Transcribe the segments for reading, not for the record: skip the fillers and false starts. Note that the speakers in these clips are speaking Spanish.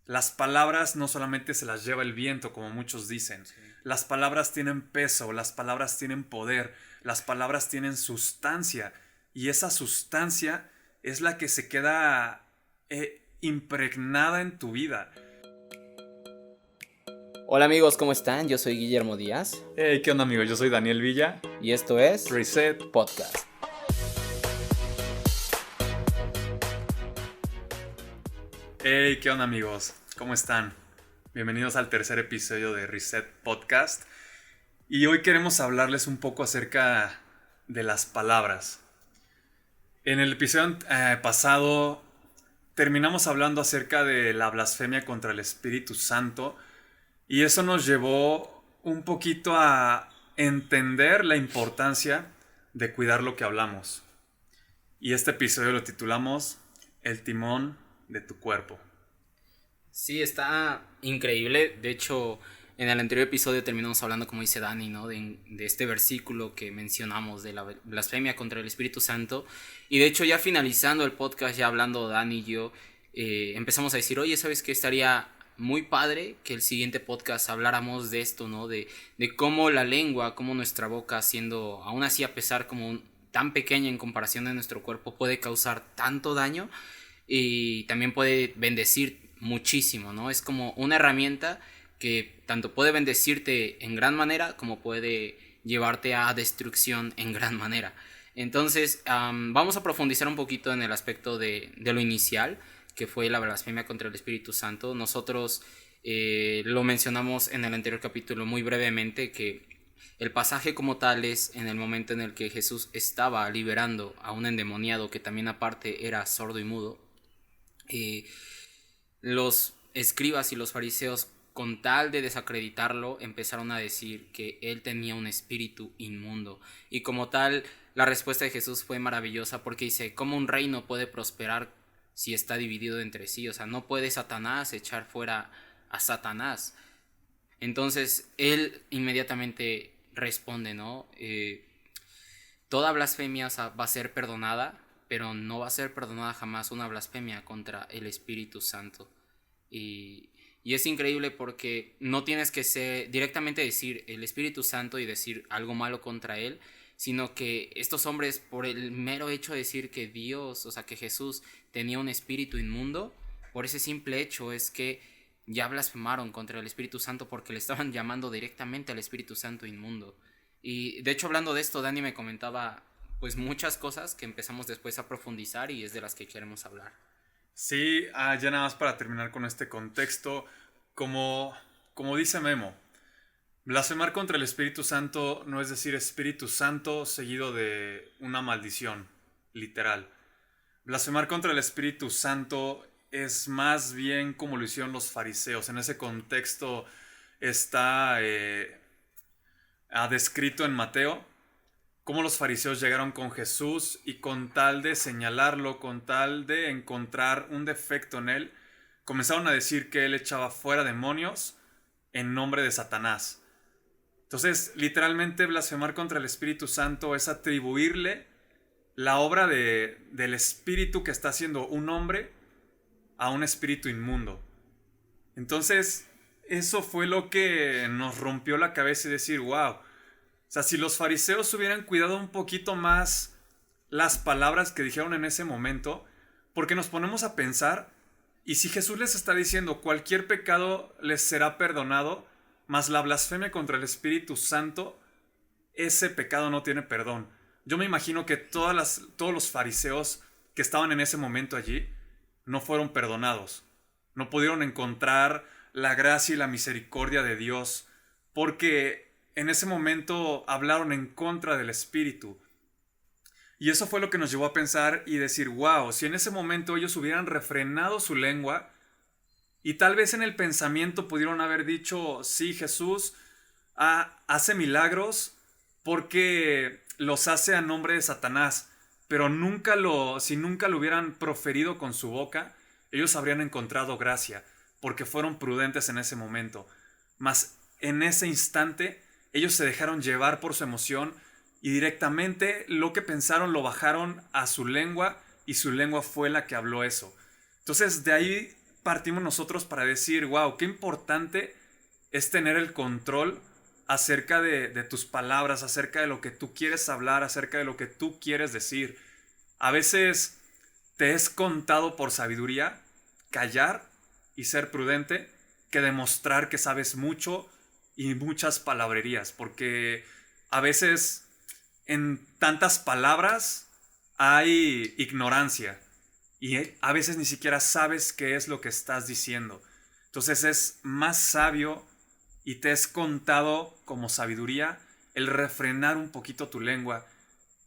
Las palabras no solamente se las lleva el viento, como muchos dicen. Sí. Las palabras tienen peso, las palabras tienen poder, las palabras tienen sustancia. Y esa sustancia es la que se queda impregnada en tu vida. Hola amigos, ¿cómo están? Yo soy Guillermo Díaz Hey, ¿qué onda, amigos? Yo soy Daniel Villa. y esto es Reset. Podcast. Hey, ¿qué onda, amigos? ¿Cómo están? Bienvenidos al tercer episodio de Reset Podcast. Y hoy queremos hablarles un poco acerca de las palabras. En el episodio pasado terminamos hablando acerca de la blasfemia contra el Espíritu Santo y eso nos llevó un poquito a entender la importancia de cuidar lo que hablamos. Y este episodio lo titulamos El timón de tu cuerpo. Sí, está increíble. De hecho, en el anterior episodio terminamos hablando, como dice Dani, ¿no? De este versículo que mencionamos de la blasfemia contra el Espíritu Santo. Y de hecho, ya finalizando el podcast, ya hablando Dani y yo, empezamos a decir, oye, ¿sabes qué? Estaría muy padre que el siguiente podcast habláramos de esto, ¿no? De cómo la lengua, cómo nuestra boca, siendo aún así a pesar como tan pequeña en comparación de nuestro cuerpo, puede causar tanto daño y también puede bendecir muchísimo, ¿no? Es como una herramienta que tanto puede bendecirte en gran manera como puede llevarte a destrucción en gran manera. Entonces, vamos a profundizar un poquito en el aspecto de lo inicial, que fue la blasfemia contra el Espíritu Santo. Nosotros lo mencionamos en el anterior capítulo muy brevemente, que el pasaje como tal es en el momento en el que Jesús estaba liberando a un endemoniado que también aparte era sordo y mudo. Los escribas y los fariseos, con tal de desacreditarlo, empezaron a decir que él tenía un espíritu inmundo. Y como tal, la respuesta de Jesús fue maravillosa porque dice, ¿cómo un reino puede prosperar si está dividido entre sí? O sea, no puede Satanás echar fuera a Satanás. Entonces, él inmediatamente responde, ¿no? Toda blasfemia, o sea, va a ser perdonada, pero no va a ser perdonada jamás una blasfemia contra el Espíritu Santo. Y, y es increíble porque no tienes que ser directamente decir el Espíritu Santo y decir algo malo contra él, sino que estos hombres, por el mero hecho de decir que Dios, o sea, que Jesús tenía un espíritu inmundo, por ese simple hecho es que ya blasfemaron contra el Espíritu Santo porque le estaban llamando directamente al Espíritu Santo inmundo. Y de hecho, hablando de esto, Dani me comentaba pues muchas cosas que empezamos después a profundizar y es de las que queremos hablar. Sí, ya nada más para terminar con este contexto, como dice Memo, blasfemar contra el Espíritu Santo no es decir Espíritu Santo seguido de una maldición, literal. Blasfemar contra el Espíritu Santo es más bien como lo hicieron los fariseos. En ese contexto está descrito en Mateo cómo los fariseos llegaron con Jesús y con tal de señalarlo, con tal de encontrar un defecto en él, comenzaron a decir que él echaba fuera demonios en nombre de Satanás. Entonces, literalmente blasfemar contra el Espíritu Santo es atribuirle la obra del Espíritu que está haciendo un hombre a un espíritu inmundo. Entonces, eso fue lo que nos rompió la cabeza y decir, wow. O sea, si los fariseos hubieran cuidado un poquito más las palabras que dijeron en ese momento, porque nos ponemos a pensar, y si Jesús les está diciendo cualquier pecado les será perdonado, mas la blasfemia contra el Espíritu Santo, ese pecado no tiene perdón. Yo me imagino que todos los fariseos que estaban en ese momento allí no fueron perdonados. No pudieron encontrar la gracia y la misericordia de Dios porque en ese momento hablaron en contra del Espíritu. Y eso fue lo que nos llevó a pensar y decir, wow, si en ese momento ellos hubieran refrenado su lengua y tal vez en el pensamiento pudieron haber dicho, sí, Jesús hace milagros porque los hace a nombre de Satanás, pero si nunca lo hubieran proferido con su boca, ellos habrían encontrado gracia, porque fueron prudentes en ese momento. Mas en ese instante, ellos se dejaron llevar por su emoción y directamente lo que pensaron lo bajaron a su lengua y su lengua fue la que habló eso. Entonces de ahí partimos nosotros para decir, wow, qué importante es tener el control acerca de tus palabras, acerca de lo que tú quieres hablar, acerca de lo que tú quieres decir? A veces te es contado por sabiduría callar y ser prudente que demostrar que sabes mucho y muchas palabrerías, porque a veces en tantas palabras hay ignorancia y a veces ni siquiera sabes qué es lo que estás diciendo. Entonces es más sabio y te es contado como sabiduría el refrenar un poquito tu lengua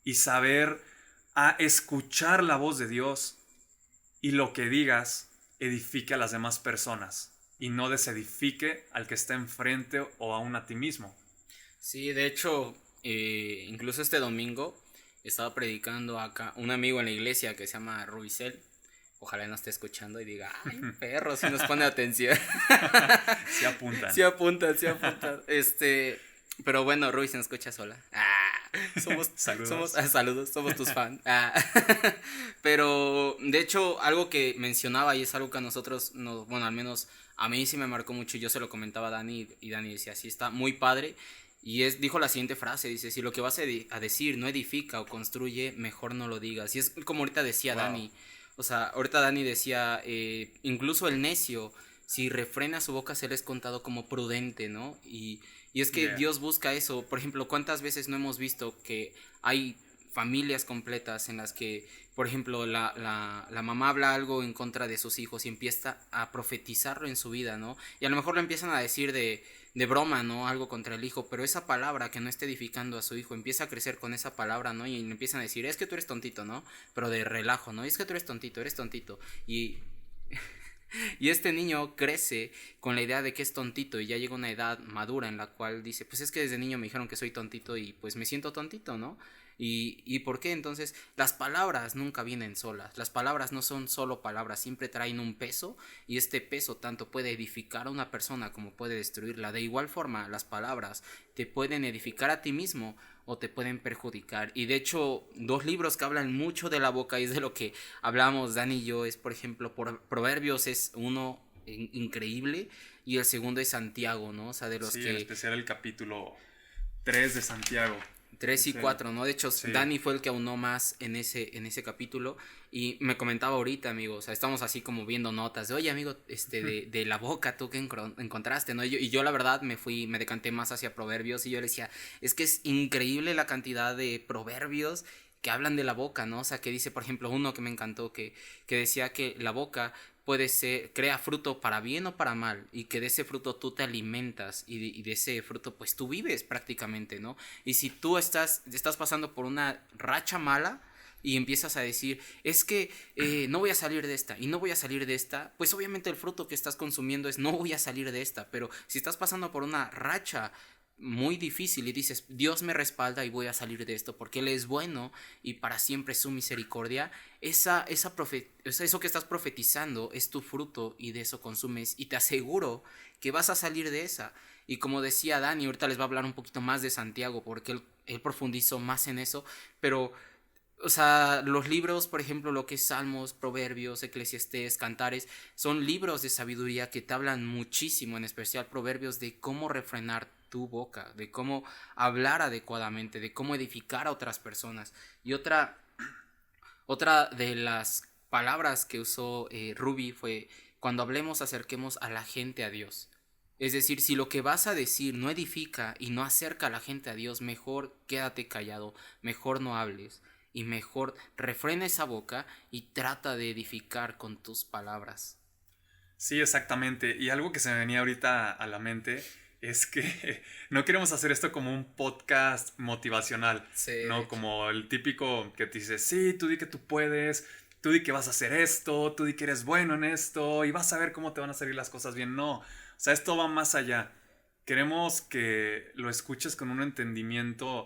y saber a escuchar la voz de Dios, y lo que digas edifique a las demás personas y no desedifique al que está enfrente o aún a ti mismo. Sí, de hecho, incluso este domingo estaba predicando acá un amigo en la iglesia que se llama Rubicel. Ojalá no esté escuchando y diga, ay, perro, si nos pone atención. Se apuntan. Sí apuntan, sí apuntan. Pero bueno, Ruby se nos escucha sola. Saludos. Saludos, somos tus fans. Pero de hecho, algo que mencionaba y es algo que a nosotros, bueno, al menos a mí sí me marcó mucho. Yo se lo comentaba a Dani y Dani decía, sí, está muy padre. Y dijo la siguiente frase, dice, si lo que vas a decir no edifica o construye, mejor no lo digas. Y es como ahorita decía Dani. O sea, ahorita Dani decía, incluso el necio, si refrena su boca, se le es contado como prudente, ¿no? Y es que Dios busca eso. Por ejemplo, ¿cuántas veces no hemos visto que hay familias completas en las que, por ejemplo, la mamá habla algo en contra de sus hijos y empieza a profetizarlo en su vida, ¿no? Y a lo mejor lo empiezan a decir de broma, ¿no? Algo contra el hijo, pero esa palabra que no está edificando a su hijo empieza a crecer con esa palabra, ¿no? Y le empiezan a decir, es que tú eres tontito, ¿no? Pero de relajo, ¿no? Es que tú eres tontito. Y este niño crece con la idea de que es tontito y ya llega a una edad madura en la cual dice, pues es que desde niño me dijeron que soy tontito y pues me siento tontito, ¿no? ¿Y por qué? Entonces, las palabras nunca vienen solas, las palabras no son solo palabras, siempre traen un peso y este peso tanto puede edificar a una persona como puede destruirla. De igual forma, las palabras te pueden edificar a ti mismo o te pueden perjudicar. Y de hecho, dos libros que hablan mucho de la boca y es de lo que hablamos Dani y yo, es por ejemplo, Proverbios es uno increíble y el segundo es Santiago, ¿no? O sea, de los sí, que... en especial el capítulo 3 de Santiago. 3 y 4, ¿no? De hecho, sí. Dani fue el que aunó más en ese capítulo. Y me comentaba ahorita, amigo, o sea, estamos así como viendo notas de, oye, amigo, de la boca, ¿tú qué encontraste, no? Y yo la verdad me decanté más hacia proverbios y yo le decía, es que es increíble la cantidad de proverbios que hablan de la boca, ¿no? O sea, que dice, por ejemplo, uno que me encantó, que decía que la boca puede ser, crea fruto para bien o para mal, y que de ese fruto tú te alimentas, y de ese fruto pues tú vives prácticamente, ¿no? Y si tú estás pasando por una racha mala y empiezas a decir, es que no voy a salir de esta, y no voy a salir de esta, pues obviamente el fruto que estás consumiendo es no voy a salir de esta. Pero si estás pasando por una racha muy difícil y dices, Dios me respalda y voy a salir de esto porque Él es bueno y para siempre es su misericordia, eso que estás profetizando es tu fruto y de eso consumes, y te aseguro que vas a salir de esa. Y como decía Dani, ahorita les va a hablar un poquito más de Santiago porque él profundizó más en eso, pero... O sea, los libros, por ejemplo, lo que es Salmos, Proverbios, Eclesiastés, Cantares, son libros de sabiduría que te hablan muchísimo, en especial Proverbios, de cómo refrenar tu boca, de cómo hablar adecuadamente, de cómo edificar a otras personas. Y otra de las palabras que usó Ruby fue, cuando hablemos acerquemos a la gente a Dios. Es decir, si lo que vas a decir no edifica y no acerca a la gente a Dios, mejor quédate callado, mejor no hables. Y mejor refrena esa boca y trata de edificar con tus palabras. Sí, exactamente. Y algo que se me venía ahorita a la mente es que no queremos hacer esto como un podcast motivacional, sí, ¿no? Como el típico que te dice, sí, tú di que tú puedes, tú di que vas a hacer esto, tú di que eres bueno en esto y vas a ver cómo te van a salir las cosas bien. No, o sea, esto va más allá. Queremos que lo escuches con un entendimiento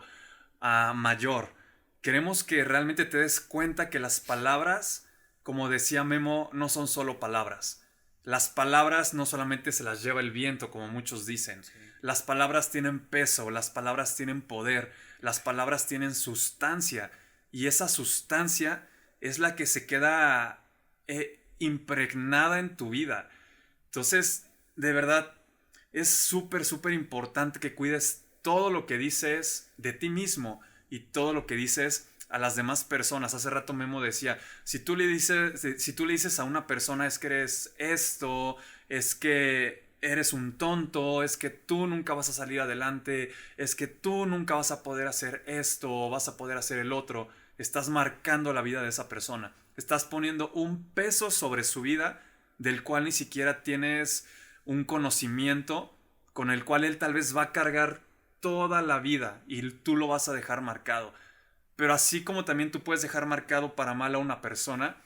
mayor. Queremos que realmente te des cuenta que las palabras, como decía Memo, no son solo palabras. Las palabras no solamente se las lleva el viento, como muchos dicen. Sí. Las palabras tienen peso, las palabras tienen poder, las palabras tienen sustancia. Y esa sustancia es la que se queda impregnada en tu vida. Entonces, de verdad, es súper, súper importante que cuides todo lo que dices de ti mismo y todo lo que dices a las demás personas. Hace rato Memo decía, si tú le dices a una persona es que eres esto, es que eres un tonto, es que tú nunca vas a salir adelante, es que tú nunca vas a poder hacer esto o vas a poder hacer el otro, estás marcando la vida de esa persona. Estás poniendo un peso sobre su vida del cual ni siquiera tienes un conocimiento con el cual él tal vez va a cargar toda la vida y tú lo vas a dejar marcado. Pero así como también tú puedes dejar marcado para mal a una persona,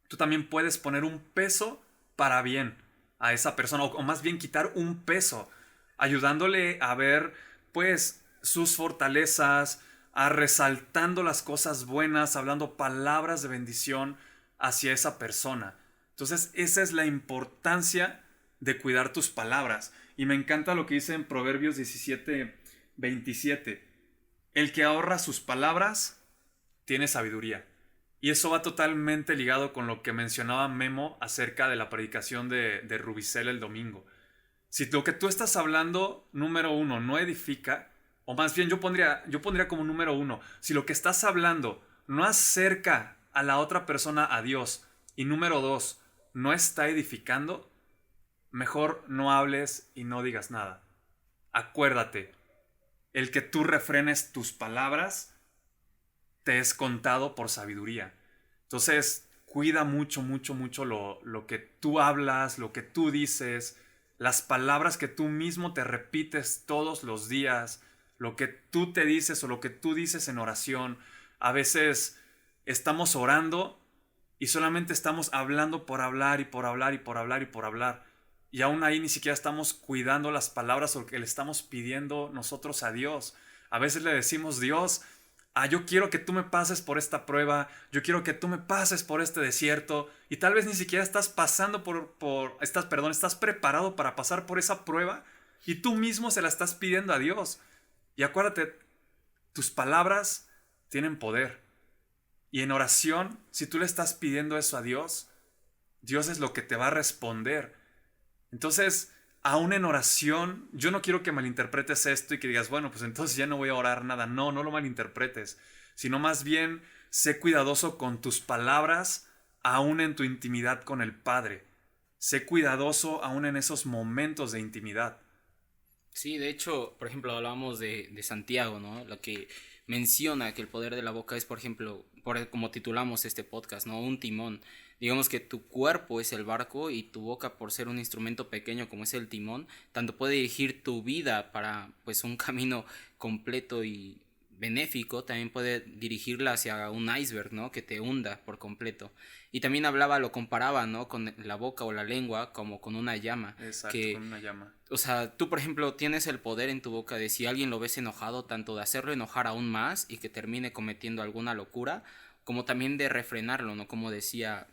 tú también puedes poner un peso para bien a esa persona, o más bien quitar un peso, ayudándole a ver pues sus fortalezas, a resaltando las cosas buenas, hablando palabras de bendición hacia esa persona. Entonces esa es la importancia de cuidar tus palabras. Y me encanta lo que dice en Proverbios 17:27. El que ahorra sus palabras tiene sabiduría. Y eso va totalmente ligado con lo que mencionaba Memo acerca de la predicación de Rubicel el domingo. Si lo que tú estás hablando, número uno, no edifica, o más bien yo pondría como número uno, si lo que estás hablando no acerca a la otra persona a Dios, y número dos, no está edificando, mejor no hables y no digas nada. Acuérdate, el que tú refrenes tus palabras te es contado por sabiduría. Entonces, cuida mucho, mucho, mucho lo que tú hablas, lo que tú dices, las palabras que tú mismo te repites todos los días, lo que tú te dices o lo que tú dices en oración. A veces estamos orando y solamente estamos hablando por hablar y por hablar y por hablar y por hablar. Y aún ahí ni siquiera estamos cuidando las palabras o lo que le estamos pidiendo nosotros a Dios. A veces le decimos, Dios, yo quiero que tú me pases por esta prueba, yo quiero que tú me pases por este desierto, y tal vez ni siquiera estás pasando estás preparado para pasar por esa prueba, y tú mismo se la estás pidiendo a Dios. Y acuérdate, tus palabras tienen poder. Y en oración, si tú le estás pidiendo eso a Dios, Dios es lo que te va a responder. Entonces, aún en oración, yo no quiero que malinterpretes esto y que digas, bueno, pues entonces ya no voy a orar nada. No, no lo malinterpretes, sino más bien sé cuidadoso con tus palabras, aún en tu intimidad con el Padre. Sé cuidadoso aún en esos momentos de intimidad. Sí, de hecho, por ejemplo, hablábamos de Santiago, ¿no? Lo que menciona que el poder de la boca es, por ejemplo, como titulamos este podcast, ¿no? Un timón. Digamos que tu cuerpo es el barco y tu boca, por ser un instrumento pequeño como es el timón, tanto puede dirigir tu vida para, pues, un camino completo y benéfico, también puede dirigirla hacia un iceberg, ¿no? Que te hunda por completo. Y también lo comparaba, ¿no? Con la boca o la lengua como con una llama. Exacto, Que con una llama. o sea, tú, por ejemplo, tienes el poder en tu boca de si alguien lo ves enojado, tanto de hacerlo enojar aún más y que termine cometiendo alguna locura, como también de refrenarlo, ¿no? Como decía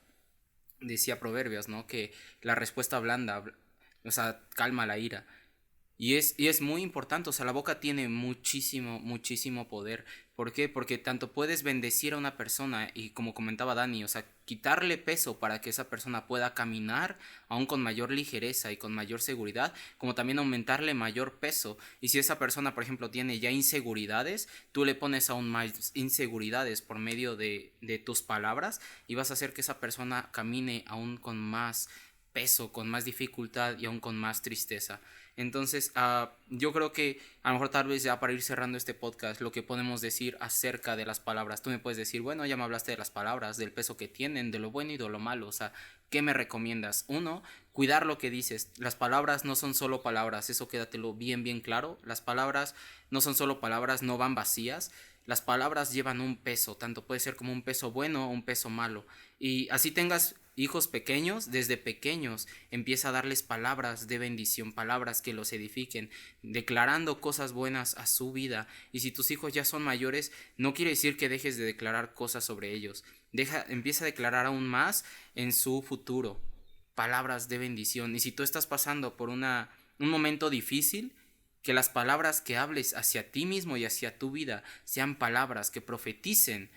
Proverbios, ¿no? Que la respuesta blanda, o sea, calma la ira. Y es muy importante, o sea, la boca tiene muchísimo, muchísimo poder. ¿Por qué? Porque tanto puedes bendecir a una persona y, como comentaba Dani, o sea, quitarle peso para que esa persona pueda caminar aún con mayor ligereza y con mayor seguridad, como también aumentarle mayor peso. Y si esa persona, por ejemplo, tiene ya inseguridades, tú le pones aún más inseguridades por medio de tus palabras y vas a hacer que esa persona camine aún con más peso, con más dificultad y aún con más tristeza. Entonces, yo creo que a lo mejor tal vez ya para ir cerrando este podcast, lo que podemos decir acerca de las palabras, tú me puedes decir, bueno, ya me hablaste de las palabras, del peso que tienen, de lo bueno y de lo malo, o sea, ¿qué me recomiendas? Uno, cuidar lo que dices. Las palabras no son solo palabras, eso quédatelo bien, bien claro. Las palabras no son solo palabras, no van vacías. Las palabras llevan un peso, tanto puede ser como un peso bueno o un peso malo. Y así tengas hijos pequeños, desde pequeños empieza a darles palabras de bendición, palabras que los edifiquen, declarando cosas buenas a su vida. Y si tus hijos ya son mayores, no quiere decir que dejes de declarar cosas sobre ellos. Empieza a declarar aún más en su futuro palabras de bendición. Y si tú estás pasando por un momento difícil, que las palabras que hables hacia ti mismo y hacia tu vida sean palabras que profeticen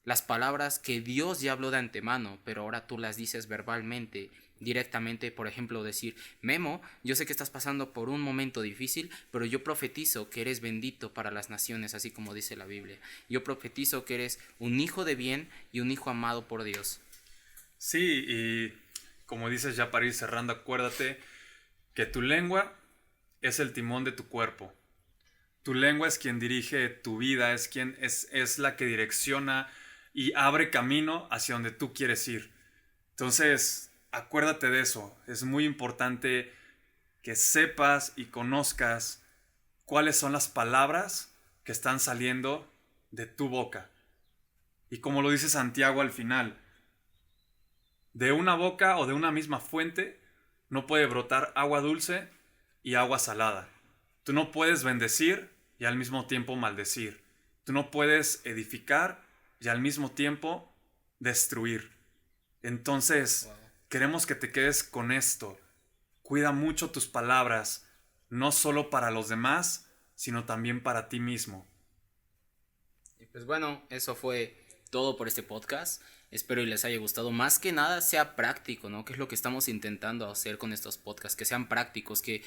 las palabras que Dios ya habló de antemano, pero ahora tú las dices verbalmente, directamente. Por ejemplo, decir: Memo, yo sé que estás pasando por un momento difícil, pero yo profetizo que eres bendito para las naciones, así como dice la Biblia. Yo profetizo que eres un hijo de bien y un hijo amado por Dios. Sí, y como dices, ya para ir cerrando, acuérdate que tu lengua es el timón de tu cuerpo. Tu lengua es quien dirige tu vida, es la que direcciona y abre camino hacia donde tú quieres ir. Entonces, acuérdate de eso. Es muy importante que sepas y conozcas cuáles son las palabras que están saliendo de tu boca. Y como lo dice Santiago al final, de una boca o de una misma fuente no puede brotar agua dulce y agua salada. Tú no puedes bendecir y al mismo tiempo maldecir. Tú no puedes edificar y al mismo tiempo destruir. Entonces, queremos que te quedes con esto. Cuida mucho tus palabras, no solo para los demás, sino también para ti mismo. Y pues bueno, eso fue todo por este podcast. Espero y les haya gustado. Más que nada sea práctico, ¿no? Que es lo que estamos intentando hacer con estos podcasts. Que sean prácticos, que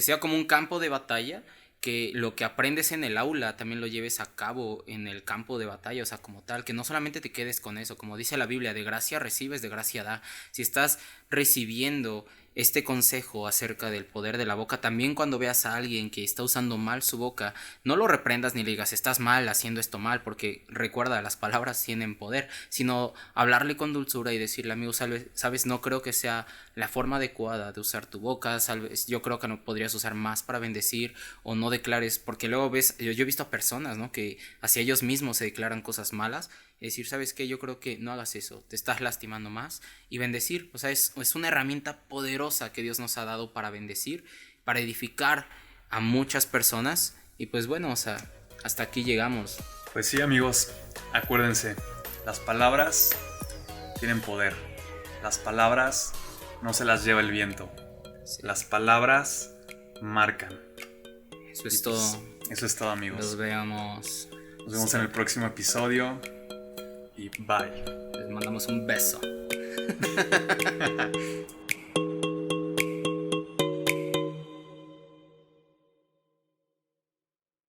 sea como un campo de batalla. Que lo que aprendes en el aula también lo lleves a cabo en el campo de batalla, o sea, como tal, que no solamente te quedes con eso, como dice la Biblia: de gracia recibes, de gracia da. Si estás recibiendo este consejo acerca del poder de la boca, también cuando veas a alguien que está usando mal su boca, no lo reprendas ni le digas: estás mal haciendo esto mal, porque recuerda, las palabras tienen poder, sino hablarle con dulzura y decirle: amigo, sabes, no creo que sea la forma adecuada de usar tu boca, sabes, yo creo que no podrías usar más para bendecir, o no declares, porque luego ves, yo he visto a personas, ¿no?, que hacia ellos mismos se declaran cosas malas. Es decir: ¿sabes qué? Yo creo que no hagas eso, te estás lastimando más. Y bendecir, o sea, es una herramienta poderosa que Dios nos ha dado para bendecir, para edificar a muchas personas. Y pues bueno, o sea, hasta aquí llegamos. Pues sí, amigos, acuérdense, las palabras tienen poder. Las palabras no se las lleva el viento. Sí. Las palabras marcan. Eso es todo. Eso es todo, amigos. Nos vemos. Nos vemos en el próximo episodio. Y bye. Les mandamos un beso.